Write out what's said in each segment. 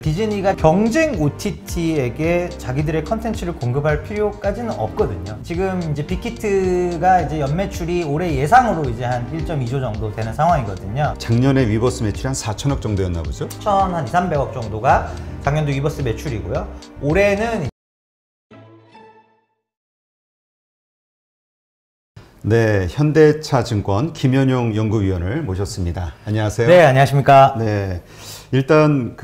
디즈니가 경쟁 OTT에게 자기들의 컨텐츠를 공급할 필요까지는 없거든요. 지금 이제 빅히트가 이제 연매출이 올해 예상으로 이제 한 1.2조 정도 되는 상황이거든요. 작년에 위버스 매출이 한 4천억 정도였나 보죠? 한 2, 300억 정도가 작년도 위버스 매출이고요. 올해는 네, 현대차증권 김현용 연구위원을 모셨습니다. 안녕하세요. 네, 안녕하십니까. 네, 일단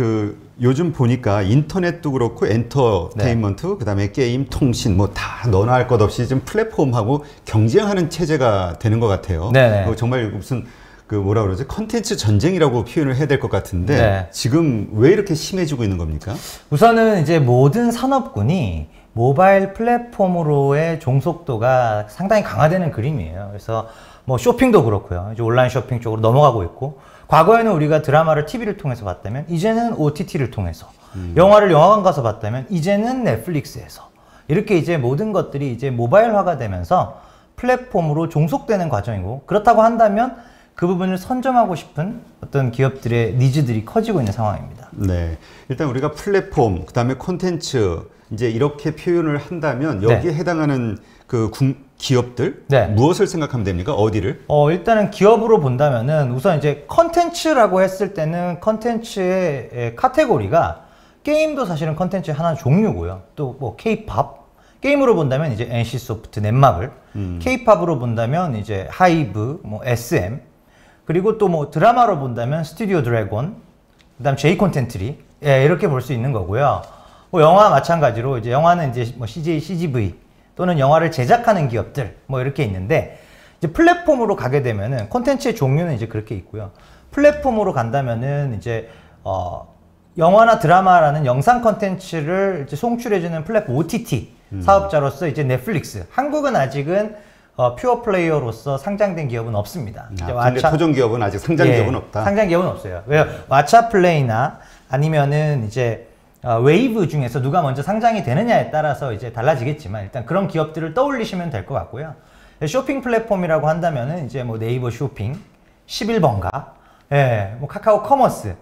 요즘 보니까 인터넷도 그렇고 엔터테인먼트, 그다음에 게임, 통신 뭐 다 너나 할 것 없이 지금 플랫폼하고 경쟁하는 체제가 되는 것 같아요. 네네. 정말 무슨 뭐라 그러지? 컨텐츠 전쟁이라고 표현을 해야 될 것 같은데 네. 지금 왜 이렇게 심해지고 있는 겁니까? 우선은 이제 모든 산업군이 모바일 플랫폼으로의 종속도가 상당히 강화되는 그림이에요. 그래서 뭐 쇼핑도 그렇고요. 이제 온라인 쇼핑 쪽으로 넘어가고 있고, 과거에는 우리가 드라마를 TV를 통해서 봤다면 이제는 OTT를 통해서, 영화를 영화관 가서 봤다면 이제는 넷플릭스에서, 이렇게 이제 모든 것들이 이제 모바일화가 되면서 플랫폼으로 종속되는 과정이고, 그렇다고 한다면 그 부분을 선점하고 싶은 어떤 기업들의 니즈들이 커지고 있는 상황입니다. 네, 일단 우리가 플랫폼, 그다음에 콘텐츠 이제 이렇게 표현을 한다면 여기에 해당하는 기업들 무엇을 생각하면 됩니까? 어디를? 일단은 기업으로 본다면은 우선 이제 컨텐츠라고 했을 때는 컨텐츠의 카테고리가 게임도 사실은 컨텐츠의 하나의 종류고요. 또 뭐 K-팝, 게임으로 본다면 이제 NC소프트, 넷마블, K-팝으로 본다면 이제 하이브, 뭐 SM, 그리고 또 뭐 드라마로 본다면 스튜디오 드래곤, 그다음 J 콘텐트리, 이렇게 볼 수 있는 거고요. 뭐 영화 마찬가지로 이제 영화는 이제 뭐 CJ, CGV 또는 영화를 제작하는 기업들 뭐 이렇게 있는데, 이제 플랫폼으로 가게 되면은 콘텐츠의 종류는 이제 그렇게 있고요. 플랫폼으로 간다면은 이제 영화나 드라마라는 영상 콘텐츠를 이제 송출해주는 플랫폼 OTT 사업자로서 이제 넷플릭스, 한국은 아직은 퓨어 플레이어로서 상장된 기업은 없습니다. 근데 토종 기업은 아직 상장 기업은 없다. 상장 기업은 없어요. 왜요? 왓챠 플레이나 아니면은 이제 웨이브 중에서 누가 먼저 상장이 되느냐에 따라서 이제 달라지겠지만, 일단 그런 기업들을 떠올리시면 될 것 같고요. 쇼핑 플랫폼이라고 한다면은 이제 뭐 네이버 쇼핑, 11번가, 뭐 카카오 커머스,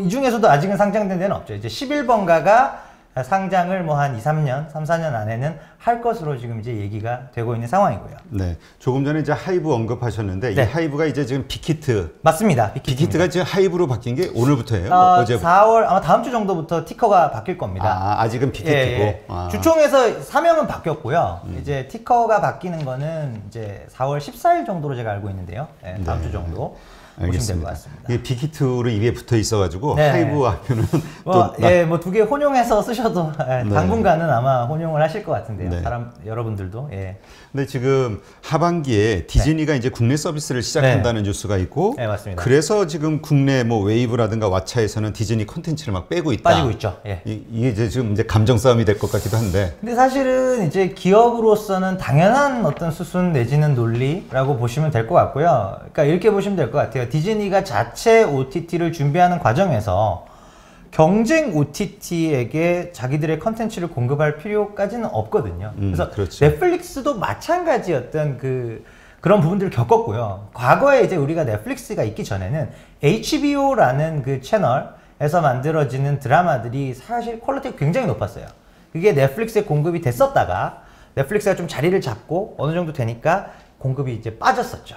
이 중에서도 아직은 상장된 데는 없죠. 이제 11번가가 상장을 뭐 한 2, 3년, 3, 4년 안에는 할 것으로 지금 이제 얘기가 되고 있는 상황이고요. 네. 조금 전에 이제 하이브 언급하셨는데, 이 하이브가 이제 지금 빅히트. 맞습니다. 빅히트가 지금 하이브로 바뀐 게 오늘부터예요? 어제부터? 4월, 아마 다음 주 정도부터 티커가 바뀔 겁니다. 아직은 빅히트고. 주총에서 사명은 바뀌었고요. 이제 티커가 바뀌는 거는 이제 4월 14일 정도로 제가 알고 있는데요. 다음 주 정도. 보시면 될 것 같습니다. 이게 빅히트로 입에 붙어 있어가지고 하이브 하면은 뭐 두 개 혼용해서 쓰셔도 당분간은 아마 혼용을 하실 것 같은데요. 여러분들도. 근데 지금 하반기에 디즈니가 이제 국내 서비스를 시작한다는 뉴스가 있고, 맞습니다. 그래서 지금 국내 뭐 웨이브라든가 왓챠에서는 디즈니 콘텐츠를 막 빼고 있다. 빠지고 있죠. 이게 이제 지금 이제 감정 싸움이 될 것 같기도 한데. 근데 사실은 이제 기업으로서는 당연한 어떤 수순 내지는 논리라고 보시면 될 것 같고요. 그러니까 이렇게 보시면 될 것 같아요. 디즈니가 자체 OTT를 준비하는 과정에서 경쟁 OTT에게 자기들의 컨텐츠를 공급할 필요까지는 없거든요. 그래서 그렇죠. 넷플릭스도 마찬가지였던 그런 부분들을 겪었고요. 과거에 이제 우리가 넷플릭스가 있기 전에는 HBO라는 그 채널에서 만들어지는 드라마들이 사실 퀄리티가 굉장히 높았어요. 그게 넷플릭스에 공급이 됐었다가 넷플릭스가 좀 자리를 잡고 어느 정도 되니까 공급이 이제 빠졌었죠.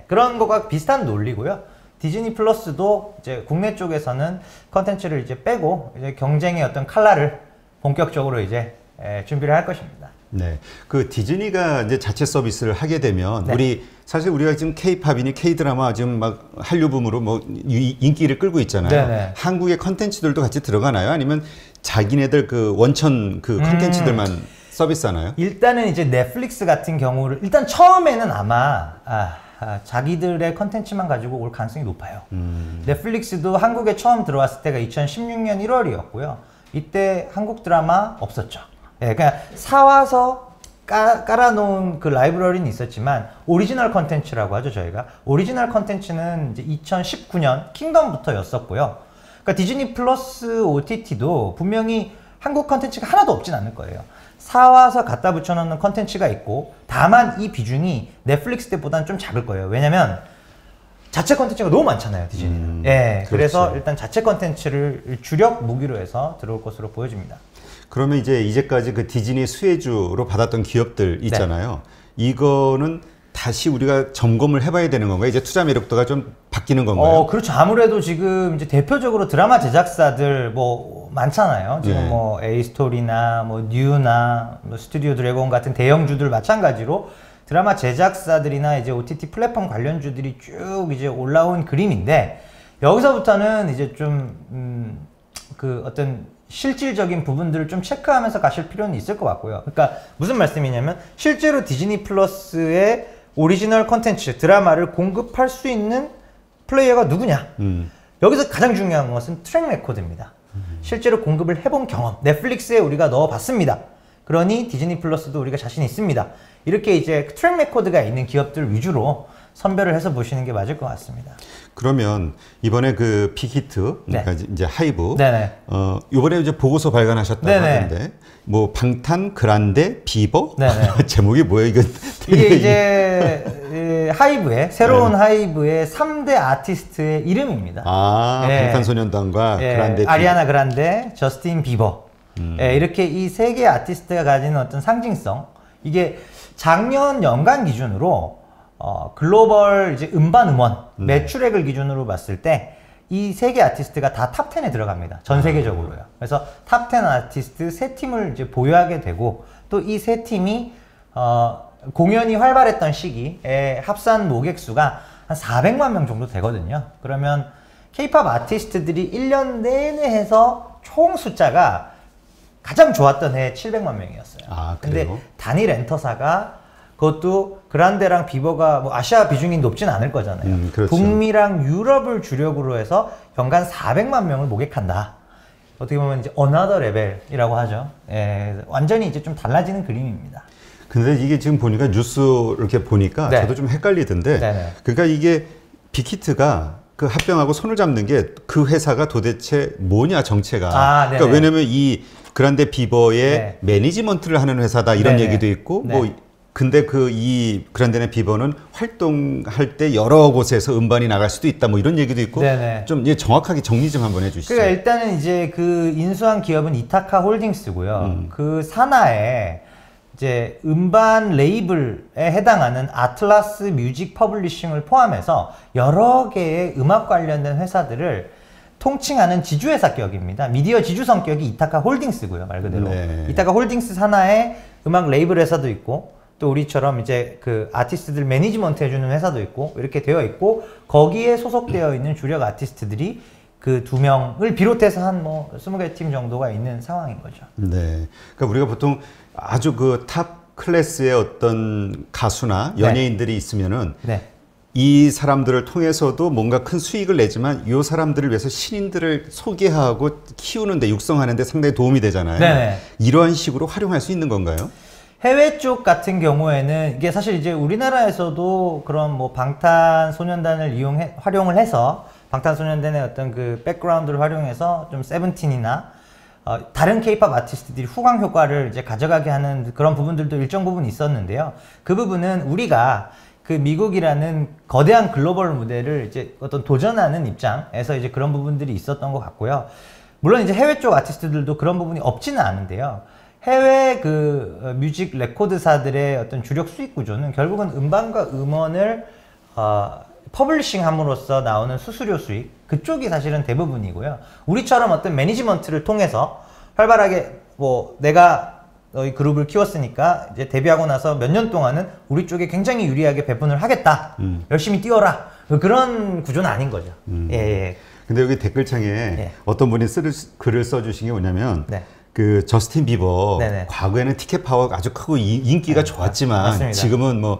그런 거가 비슷한 논리고요. 디즈니 플러스도 이제 국내 쪽에서는 컨텐츠를 이제 빼고 이제 경쟁의 어떤 칼날을 본격적으로 이제 준비를 할 것입니다. 네, 디즈니가 이제 자체 서비스를 하게 되면 사실 우리가 지금 K-팝이니 K-드라마 지금 막 한류 붐으로 뭐 인기를 끌고 있잖아요. 한국의 컨텐츠들도 같이 들어가나요? 아니면 자기네들 원천 컨텐츠들만 서비스하나요? 일단은 이제 넷플릭스 같은 경우를 일단 처음에는 아마 자기들의 컨텐츠만 가지고 올 가능성이 높아요. 넷플릭스도 한국에 처음 들어왔을 때가 2016년 1월이었고요. 이때 한국 드라마 없었죠. 그냥 사와서 깔아놓은 그 라이브러리는 있었지만 오리지널 컨텐츠라고 하죠, 저희가. 오리지널 컨텐츠는 이제 2019년 킹덤부터였었고요. 그러니까 디즈니 플러스 OTT도 분명히 한국 컨텐츠가 하나도 없진 않을 거예요. 사와서 갖다 붙여놓는 컨텐츠가 있고, 다만 이 비중이 넷플릭스 때보다는 좀 작을 거예요. 왜냐면 자체 컨텐츠가 너무 많잖아요, 디즈니는. 예, 그렇죠. 그래서 일단 자체 컨텐츠를 주력 무기로 해서 들어올 것으로 보여집니다. 그러면 이제까지 그 디즈니 수혜주로 받았던 기업들 있잖아요. 이거는 다시 우리가 점검을 해봐야 되는 건가요? 이제 투자 매력도가 좀 바뀌는 건가요? 그렇죠. 아무래도 지금 이제 대표적으로 드라마 제작사들 뭐 많잖아요. 지금 뭐 에이스토리나 뭐 뉴나 뭐 스튜디오 드래곤 같은 대형주들 마찬가지로 드라마 제작사들이나 이제 OTT 플랫폼 관련주들이 쭉 이제 올라온 그림인데, 여기서부터는 이제 좀 그 어떤 실질적인 부분들을 좀 체크하면서 가실 필요는 있을 것 같고요. 그러니까 무슨 말씀이냐면, 실제로 디즈니 플러스의 오리지널 컨텐츠, 드라마를 공급할 수 있는 플레이어가 누구냐? 여기서 가장 중요한 것은 트랙 레코드입니다. 실제로 공급을 해본 경험, 넷플릭스에 우리가 넣어봤습니다. 그러니 디즈니 플러스도 우리가 자신 있습니다. 이렇게 이제 트랙 레코드가 있는 기업들 위주로 선별을 해서 보시는 게 맞을 것 같습니다. 그러면 이번에 그 빅히트, 그러니까 이제 하이브, 이번에 이제 보고서 발간하셨다고 하던데, 뭐 방탄, 그란데, 비버, 제목이 뭐예요? 이게 이제 하이브의 새로운 하이브의 3대 아티스트의 이름입니다. 방탄소년단과 그란데, 아리아나 그란데, 저스틴 비버, 이렇게 이 세 개의 아티스트가 가지는 어떤 상징성, 이게 작년 연간 기준으로 글로벌 이제 음반 음원 매출액을 기준으로 봤을 때 이 세 개 아티스트가 다 탑 10에 들어갑니다. 전 세계적으로요. 그래서 탑 10 아티스트 세 팀을 이제 보유하게 되고, 또 이 세 팀이 공연이 활발했던 시기에 합산 모객 수가 한 400만 명 정도 되거든요. 그러면 K-팝 아티스트들이 1년 내내 해서 총 숫자가 가장 좋았던 해 700만 명이었어요. 근데 단일 엔터사가, 그것도 그란데랑 비버가 뭐 아시아 비중이 높진 않을 거잖아요. 그렇죠. 북미랑 유럽을 주력으로 해서 연간 400만 명을 모객한다. 어떻게 보면 이제 어나더 레벨이라고 하죠. 완전히 이제 좀 달라지는 그림입니다. 근데 이게 지금 보니까 뉴스 이렇게 보니까 저도 좀 헷갈리던데, 그러니까 이게 빅히트가 그 합병하고 손을 잡는 게 그 회사가 도대체 뭐냐, 정체가. 그러니까 왜냐면 이 그란데 비버의 매니지먼트를 하는 회사다, 이런 얘기도 있고, 뭐 근데 이 그란데나 비버는 활동할 때 여러 곳에서 음반이 나갈 수도 있다, 뭐 이런 얘기도 있고, 좀 정확하게 정리 좀 한번 해주시죠. 그러니까 일단은 이제 그 인수한 기업은 이타카 홀딩스고요. 그 산하에 이제 음반 레이블에 해당하는 아틀라스 뮤직 퍼블리싱을 포함해서 여러 개의 음악 관련된 회사들을 통칭하는 지주회사 격입니다. 미디어 지주 성격이 이타카 홀딩스고요, 말 그대로. 이타카 홀딩스 산하에 음악 레이블 회사도 있고, 또 우리처럼 이제 그 아티스트들 매니지먼트 해주는 회사도 있고, 이렇게 되어 있고, 거기에 소속되어 있는 주력 아티스트들이 그 2명을 비롯해서 한 뭐 20개 팀 정도가 있는 상황인 거죠. 그러니까 우리가 보통 아주 그 탑 클래스의 어떤 가수나 연예인들이 있으면은 이 사람들을 통해서도 뭔가 큰 수익을 내지만 이 사람들을 위해서 신인들을 소개하고 키우는데, 육성하는데 상당히 도움이 되잖아요. 이러한 식으로 활용할 수 있는 건가요? 해외 쪽 같은 경우에는 이게 사실 이제 우리나라에서도 그런 뭐 방탄소년단을 활용을 해서 방탄소년단의 어떤 그 백그라운드를 활용해서 좀 세븐틴이나 다른 케이팝 아티스트들이 후광 효과를 이제 가져가게 하는 그런 부분들도 일정 부분 있었는데요. 그 부분은 우리가 그 미국이라는 거대한 글로벌 무대를 이제 어떤 도전하는 입장에서 이제 그런 부분들이 있었던 것 같고요. 물론 이제 해외 쪽 아티스트들도 그런 부분이 없지는 않은데요. 해외 그 뮤직 레코드사들의 어떤 주력 수익 구조는 결국은 음반과 음원을 퍼블리싱 함으로써 나오는 수수료 수익, 그쪽이 사실은 대부분이고요. 우리처럼 어떤 매니지먼트를 통해서 활발하게 뭐 내가 너희 그룹을 키웠으니까 이제 데뷔하고 나서 몇 년 동안은 우리 쪽에 굉장히 유리하게 배분을 하겠다. 열심히 뛰어라. 그런 구조는 아닌 거죠. 근데 여기 댓글창에 어떤 분이 글을 써주신 게 뭐냐면, 그 저스틴 비버 과거에는 티켓 파워가 아주 크고 인기가 좋았지만 맞습니다. 지금은 뭐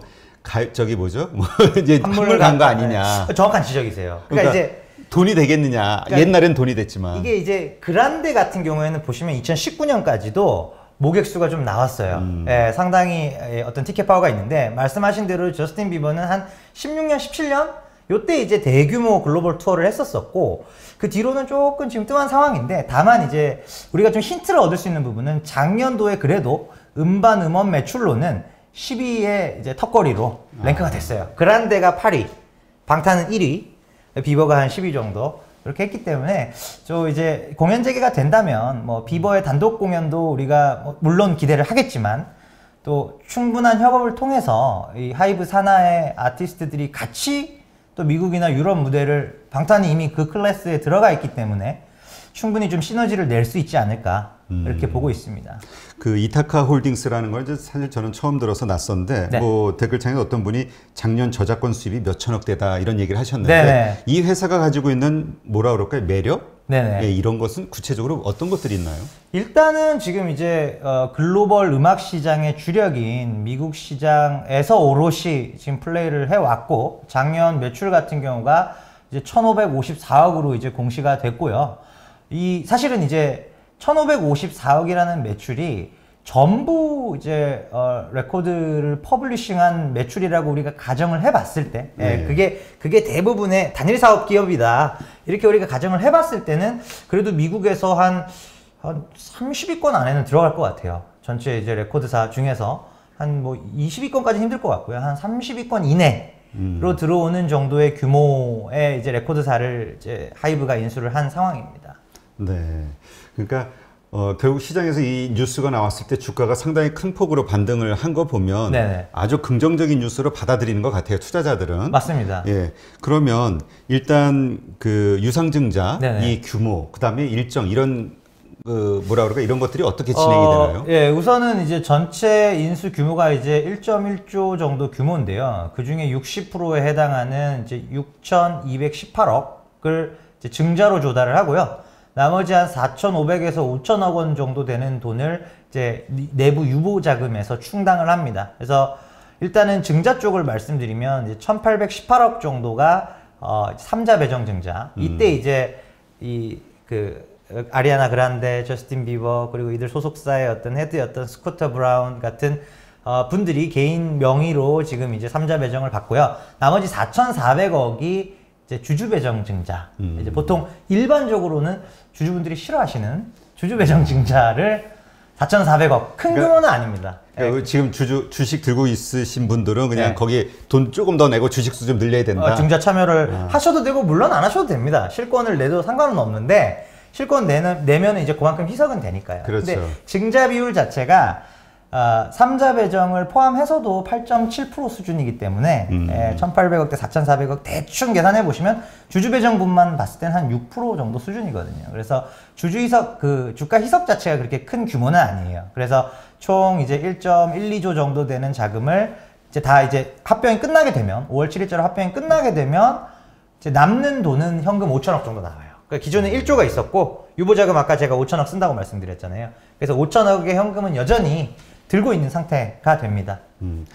저기 뭐죠? 뭐 이제 한물 간 거 아니냐. 정확한 지적이세요. 그러니까 이제 돈이 되겠느냐. 옛날엔 돈이 됐지만. 이게 이제 그란데 같은 경우에는 보시면 2019년까지도 모객 수가 좀 나왔어요. 상당히 어떤 티켓 파워가 있는데, 말씀하신 대로 저스틴 비버는 한 16년, 17년 요때 이제 대규모 글로벌 투어를 했었었고, 그 뒤로는 조금 지금 뜸한 상황인데, 다만 이제 우리가 좀 힌트를 얻을 수 있는 부분은 작년도에 그래도 음반 음원 매출로는 10위의 이제 턱걸이로 랭크가 됐어요. 그란데가 8위, 방탄은 1위, 비버가 한 10위 정도 이렇게 했기 때문에 이제 공연 재개가 된다면 뭐 비버의 단독 공연도 우리가 물론 기대를 하겠지만 또 충분한 협업을 통해서 이 하이브 산하의 아티스트들이 같이 또 미국이나 유럽 무대를 방탄이 이미 그 클래스에 들어가 있기 때문에 충분히 좀 시너지를 낼 수 있지 않을까 이렇게 보고 있습니다. 그 이타카 홀딩스라는 걸 사실 저는 처음 들어서 낯선데 네. 뭐 댓글창에 어떤 분이 작년 저작권 수입이 몇 천억 대다 이런 얘기를 하셨는데 네네. 이 회사가 가지고 있는 뭐라 그럴까요? 매력? 네네. 예, 이런 것은 구체적으로 어떤 것들이 있나요? 일단은 지금 이제 글로벌 음악 시장의 주력인 미국 시장에서 오롯이 지금 플레이를 해왔고 작년 매출 같은 경우가 이제 1,554억으로 이제 공시가 됐고요. 사실은 이제 1,554억이라는 매출이 전부 이제 레코드를 퍼블리싱한 매출이라고 우리가 가정을 해봤을 때, 네. 그게 대부분의 단일 사업 기업이다 이렇게 우리가 가정을 해봤을 때는 그래도 미국에서 한 30위권 안에는 들어갈 것 같아요. 전체 이제 레코드사 중에서 한 뭐 20위권까지는 힘들 것 같고요. 한 30위권 이내로 들어오는 정도의 규모의 이제 레코드사를 이제 하이브가 인수를 한 상황입니다. 네. 그러니까 결국 시장에서 이 뉴스가 나왔을 때 주가가 상당히 큰 폭으로 반등을 한 거 보면 네네. 아주 긍정적인 뉴스로 받아들이는 것 같아요. 투자자들은. 맞습니다. 예. 그러면 일단 그 유상증자, 네네. 이 규모, 그다음에 일정 이런 뭐라 그럴까 이런 것들이 어떻게 진행이 되나요? 예, 우선은 이제 전체 인수 규모가 이제 1.1조 정도 규모인데요. 그 중에 60%에 해당하는 이제 6,218억을 이제 증자로 조달을 하고요. 나머지 한 4,500에서 5,000억 원 정도 되는 돈을 이제 내부 유보 자금에서 충당을 합니다. 그래서 일단은 증자 쪽을 말씀드리면 이제 1,818억 정도가 3자 배정 증자. 이때 이제 아리아나 그란데, 저스틴 비버 그리고 이들 소속사의 어떤 헤드였던 스코터 브라운 같은 분들이 개인 명의로 지금 이제 3자 배정을 받고요. 나머지 4,400억이 이제 주주 배정 증자. 이제 보통 일반적으로는 주주분들이 싫어하시는 주주 배정 증자를 4,400억 큰 규모는 아닙니다. 그러니까 지금 주식 들고 있으신 분들은 그냥 네. 거기에 돈 조금 더 내고 주식수 좀 늘려야 된다. 증자 참여를 하셔도 되고 물론 안 하셔도 됩니다. 실권을 내도 상관은 없는데 실권 내면 이제 그만큼 희석은 되니까요. 그렇죠. 근데 증자 비율 자체가 3자 배정을 포함해서도 8.7% 수준이기 때문에 1,800억 대 4,400억 대충 계산해 보시면 주주 배정분만 봤을 땐 한 6% 정도 수준이거든요. 그래서 주주 희석 주가 희석 자체가 그렇게 큰 규모는 아니에요. 그래서 총 이제 1.12조 정도 되는 자금을 이제 다 이제 합병이 끝나게 되면 5월 7일자로 합병이 끝나게 되면 이제 남는 돈은 현금 5천억 정도 나와요. 그러니까 기존에 1조가 있었고 유보자금 아까 제가 5천억 쓴다고 말씀드렸잖아요. 그래서 5천억의 현금은 여전히 들고 있는 상태가 됩니다.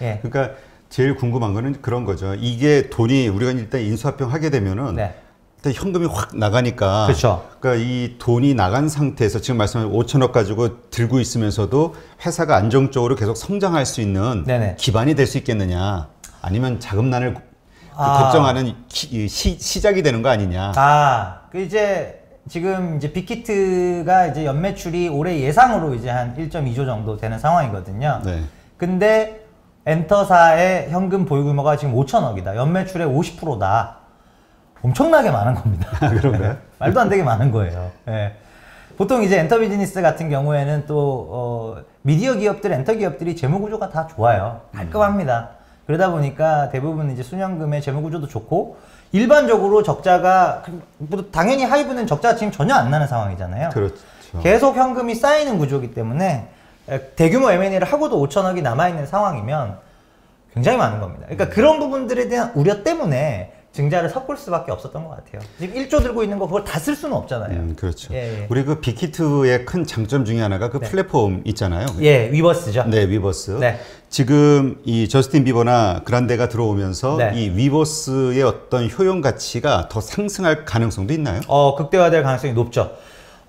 예. 그러니까 제일 궁금한 거는 그런 거죠. 이게 돈이 우리가 일단 인수합병 하게 되면은 네. 일단 현금이 확 나가니까. 그렇죠. 그러니까 이 돈이 나간 상태에서 지금 말씀하신 5천억 가지고 들고 있으면서도 회사가 안정적으로 계속 성장할 수 있는 네네. 기반이 될 수 있겠느냐? 아니면 자금난을 걱정하는 시작이 되는 거 아니냐? 지금 이제 빅히트가 이제 연매출이 올해 예상으로 이제 한 1.2조 정도 되는 상황이거든요. 네. 근데 엔터사의 현금 보유 규모가 지금 5천억이다. 연매출의 50%다. 엄청나게 많은 겁니다. 그런가요? 말도 안 되게 많은 거예요. 예. 보통 이제 엔터 비즈니스 같은 경우에는 또 미디어 기업들, 엔터 기업들이 재무 구조가 다 좋아요. 깔끔합니다. 그러다 보니까 대부분 이제 순현금의 재무 구조도 좋고 일반적으로 적자가 당연히 하이브는 적자가 지금 전혀 안 나는 상황이잖아요. 그렇죠. 계속 현금이 쌓이는 구조이기 때문에 대규모 M&A를 하고도 5천억이 남아있는 상황이면 굉장히 많은 겁니다. 그러니까 그런 부분들에 대한 우려 때문에 증자를 섞을 수밖에 없었던 것 같아요. 지금 1조 들고 있는 거 그걸 다 쓸 수는 없잖아요. 그렇죠. 예. 우리 그 빅히트의 큰 장점 중에 하나가 그 네. 플랫폼 있잖아요. 예, 위버스죠. 네, 위버스. 네. 지금 이 저스틴 비버나 그란데가 들어오면서 네. 이 위버스의 어떤 효용 가치가 더 상승할 가능성도 있나요? 극대화될 가능성이 높죠.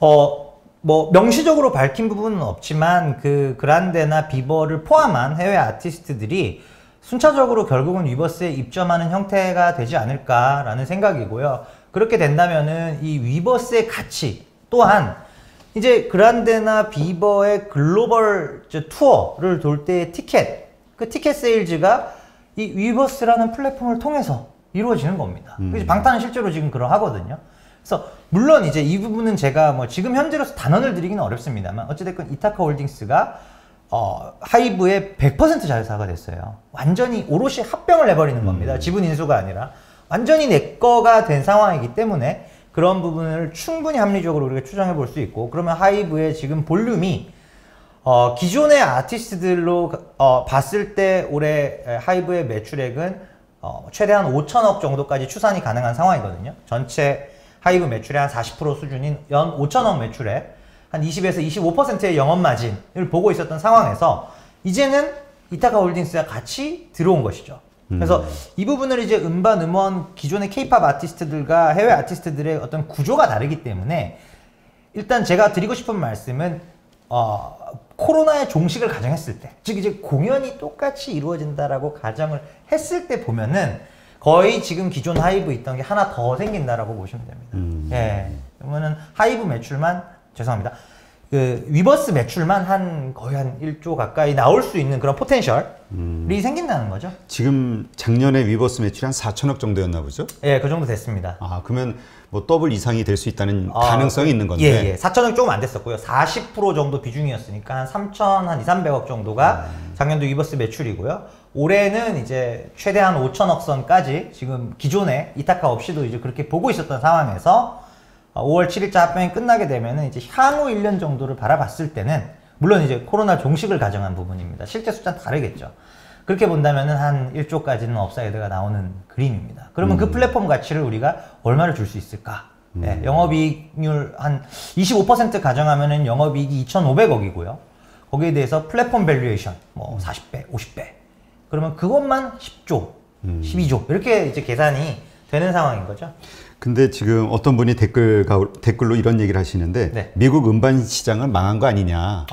뭐 명시적으로 밝힌 부분은 없지만 그 그란데나 비버를 포함한 해외 아티스트들이 순차적으로 결국은 위버스에 입점하는 형태가 되지 않을까라는 생각이고요. 그렇게 된다면은 이 위버스의 가치 또한 이제 그란데나 비버의 글로벌 투어를 돌 때의 티켓, 그 티켓 세일즈가 이 위버스라는 플랫폼을 통해서 이루어지는 겁니다. 그래서 방탄은 실제로 지금 그러하거든요. 그래서 물론 이제 이 부분은 제가 뭐 지금 현재로서 단언을 드리기는 어렵습니다만 어찌됐건 이타카 홀딩스가 하이브의 100% 자회사가 됐어요. 완전히 오롯이 합병을 해버리는 겁니다. 지분 인수가 아니라 완전히 내 거가 된 상황이기 때문에 그런 부분을 충분히 합리적으로 우리가 추정해 볼 수 있고, 그러면 하이브의 지금 볼륨이 기존의 아티스트들로 봤을 때 올해 하이브의 매출액은 최대한 5천억 정도까지 추산이 가능한 상황이거든요. 전체 하이브 매출의 한 40% 수준인 연 5천억 매출에 한 20에서 25%의 영업 마진을 보고 있었던 상황에서 이제는 이타카 홀딩스가 같이 들어온 것이죠. 그래서 이 부분을 이제 음반, 음원, 기존의 케이팝 아티스트들과 해외 아티스트들의 어떤 구조가 다르기 때문에 일단 제가 드리고 싶은 말씀은 코로나의 종식을 가정했을 때, 즉 이제 공연이 똑같이 이루어진다라고 가정을 했을 때 보면은 거의 지금 기존 하이브 있던 게 하나 더 생긴다라고 보시면 됩니다. 예. 그러면은 하이브 매출만, 죄송합니다. 그 위버스 매출만 거의 한 1조 가까이 나올 수 있는 그런 포텐셜이 생긴다는 거죠. 지금 작년에 위버스 매출이 한 4천억 정도였나 보죠? 예, 그 정도 됐습니다. 아, 그러면 뭐 더블 이상이 될 수 있다는 가능성이 있는 건데. 예. 4천억 조금 안 됐었고요. 40% 정도 비중이었으니까 한 300억 정도가 작년도 위버스 매출이고요. 올해는 이제 최대한 5천억 선까지 지금 기존에 이타카 없이도 이제 그렇게 보고 있었던 상황에서 5월 7일자 합병이 끝나게 되면은 이제 향후 1년 정도를 바라봤을 때는 물론 이제 코로나 종식을 가정한 부분입니다. 실제 숫자는 다르겠죠. 그렇게 본다면은 한 1조까지는 업사이드가 나오는 그림입니다. 그러면 그 플랫폼 가치를 우리가 얼마를 줄 수 있을까? 네, 영업이익률 한 25% 가정하면은 영업이익이 2,500억이고요. 거기에 대해서 플랫폼 밸류에이션 뭐 40배, 50배. 그러면 그것만 10조, 12조 이렇게 이제 계산이 되는 상황인 거죠. 근데 지금 어떤 분이 댓글로 이런 얘기를 하시는데 네. 미국 음반 시장은 망한 거 아니냐.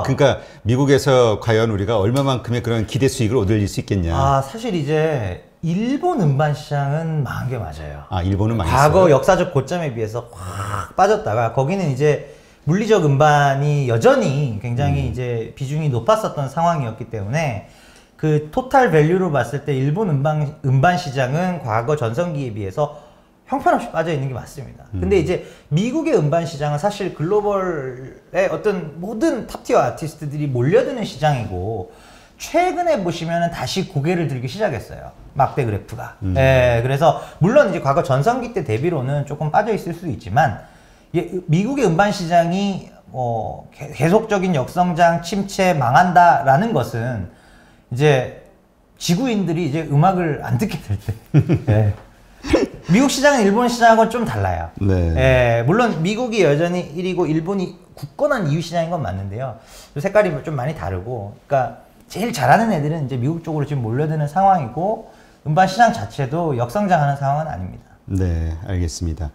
그러니까 미국에서 과연 우리가 얼마만큼의 그런 기대 수익을 얻을 수 있겠냐. 사실 이제 일본 음반 시장은 망한 게 맞아요. 일본은 망했어요. 과거 역사적 고점에 비해서 확 빠졌다가 거기는 이제 물리적 음반이 여전히 굉장히 이제 비중이 높았었던 상황이었기 때문에 그 토탈 밸류로 봤을 때 일본 음반 시장은 과거 전성기에 비해서 형편없이 빠져 있는 게 맞습니다. 근데 이제 미국의 음반 시장은 사실 글로벌의 어떤 모든 탑티어 아티스트들이 몰려드는 시장이고, 최근에 보시면은 다시 고개를 들기 시작했어요. 막대 그래프가. 예, 그래서 물론 이제 과거 전성기 때 대비로는 조금 빠져 있을 수 있지만, 미국의 음반 시장이 계속적인 역성장, 침체, 망한다라는 것은 이제 지구인들이 이제 음악을 안 듣게 될 때. 예. 미국 시장은 일본 시장하고는 좀 달라요. 네. 예, 물론 미국이 여전히 1위고 일본이 굳건한 2위 시장인 건 맞는데요. 색깔이 좀 많이 다르고, 그러니까 제일 잘하는 애들은 이제 미국 쪽으로 지금 몰려드는 상황이고, 음반 시장 자체도 역성장하는 상황은 아닙니다. 네, 알겠습니다.